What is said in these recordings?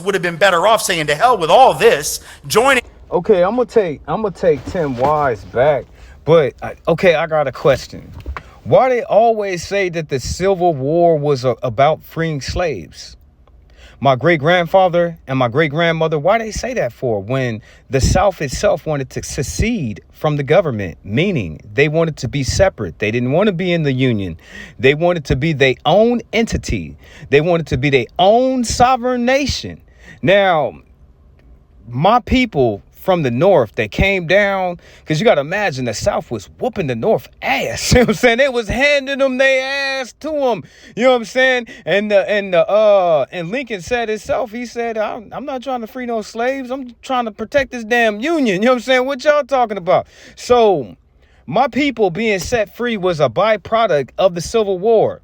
would have been better off saying to hell with all this, joining. Okay, I'm gonna take Tim Wise back, but okay, I got a question. Why they always say that the Civil War was about freeing slaves? My great grandfather and my great grandmother, why they say that for when the South itself wanted to secede from the government, meaning they wanted to be separate. They didn't want to be in the Union. They wanted to be their own entity. They wanted to be their own sovereign nation. Now, my people from the North that came down, because you got to imagine the South was whooping the North ass. You know what I'm saying? They was handing them their ass to them. You know what I'm saying? And Lincoln said himself, he said, I'm not trying to free no slaves. I'm trying to protect this damn Union. You know what I'm saying? What y'all talking about? So my people being set free was a byproduct of the Civil War.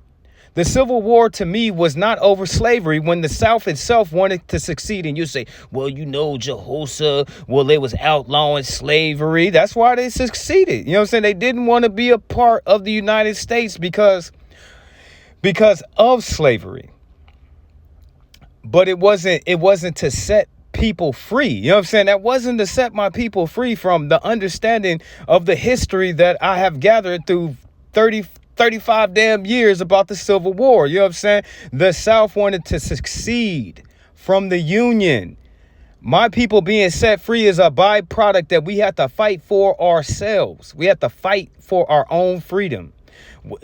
The Civil War, to me, was not over slavery when the South itself wanted to succeed. And you say, well, Jehoshaphat, well, they was outlawing slavery. That's why they succeeded. You know what I'm saying? They didn't want to be a part of the United States because of slavery. But it wasn't to set people free. You know what I'm saying? That wasn't to set my people free from the understanding of the history that I have gathered through 35 damn years about the Civil War. You know what I'm saying? The South wanted to succeed from the Union. My people being set free is a byproduct that we have to fight for ourselves. We have to fight for our own freedom.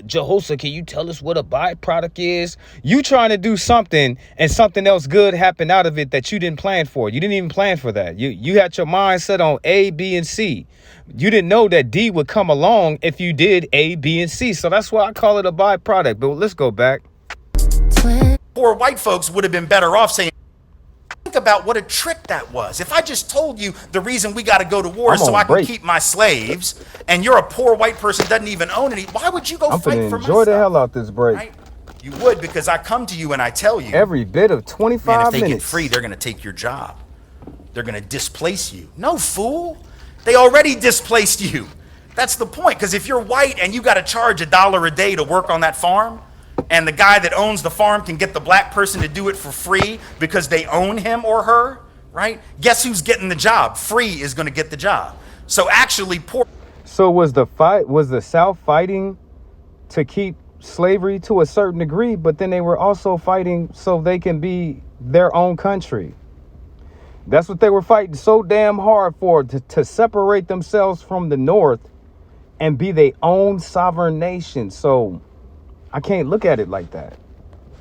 Jehoshaphat, can you tell us what a byproduct is? You trying to do something and something else good happened out of it that you didn't plan for. You didn't even plan for that. You had your mind set on A, B, and C. You didn't know that D would come along if you did A, B, and C. So that's why I call it a byproduct. But let's go back. Poor white folks would have been better off saying, think about what a trick that was. If I just told you the reason we got to go to war is so I can keep my slaves, and you're a poor white person doesn't even own any, why would you go fight for my enjoy the hell out this break. Right? You would, because I come to you and I tell you every bit of 25 man, if they minutes. get free, they're going to take your job. They're going to displace you. No, fool. They already displaced you. That's the point. Because if you're white and you got to charge $1 a day to work on that farm, and the guy that owns the farm can get the black person to do it for free because they own him or her, right? Guess who's getting the job? Free is going to get the job. So actually, poor. So was the South fighting to keep slavery to a certain degree, but then they were also fighting so they can be their own country. That's what they were fighting so damn hard for, to separate themselves from the North and be their own sovereign nation. So I can't look at it like that.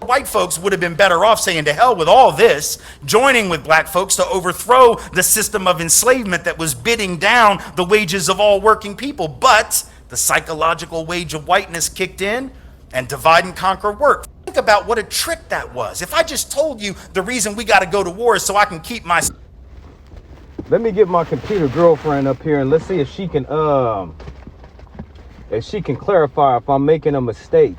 White folks would have been better off saying to hell with all this, joining with black folks to overthrow the system of enslavement that was bidding down the wages of all working people. But the psychological wage of whiteness kicked in and divide and conquer work. Think about what a trick that was. If I just told you the reason we got to go to war is so I can keep my... Let me get my computer girlfriend up here and let's see if she can clarify if I'm making a mistake.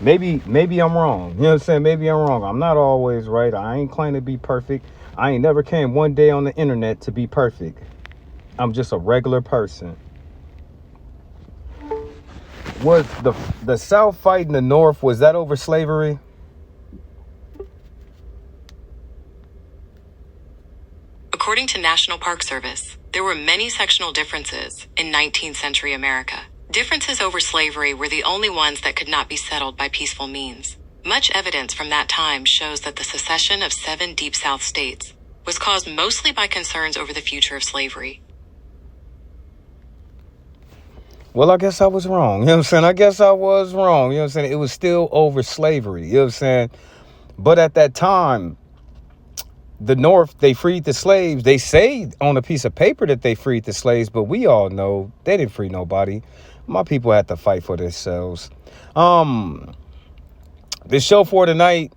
Maybe I'm wrong. You know what I'm saying? Maybe I'm wrong. I'm not always right. I ain't claiming to be perfect. I ain't never came one day on the internet to be perfect. I'm just a regular person. Was the South fighting the North, was that over slavery? According to National Park Service, there were many sectional differences in 19th century America. Differences over slavery were the only ones that could not be settled by peaceful means. Much evidence from that time shows that the secession of 7 Deep South states was caused mostly by concerns over the future of slavery. Well, I guess I was wrong. You know what I'm saying? I guess I was wrong. You know what I'm saying? It was still over slavery. You know what I'm saying? But at that time, the North, they freed the slaves. They say on a piece of paper that they freed the slaves, but we all know they didn't free nobody. My people had to fight for themselves. This show for tonight,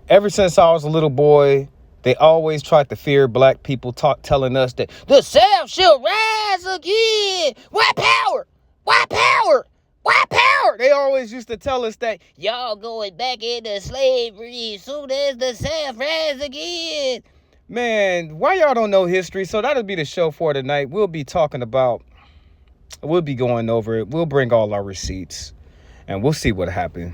ever since I was a little boy, they always tried to fear black people, telling us that the South shall rise again. White power, white power, white power. They always used to tell us that y'all going back into slavery soon as the South rise again. Man, why y'all don't know history? So that'll be the show for tonight. We'll be going over it. We'll bring all our receipts and we'll see what happened.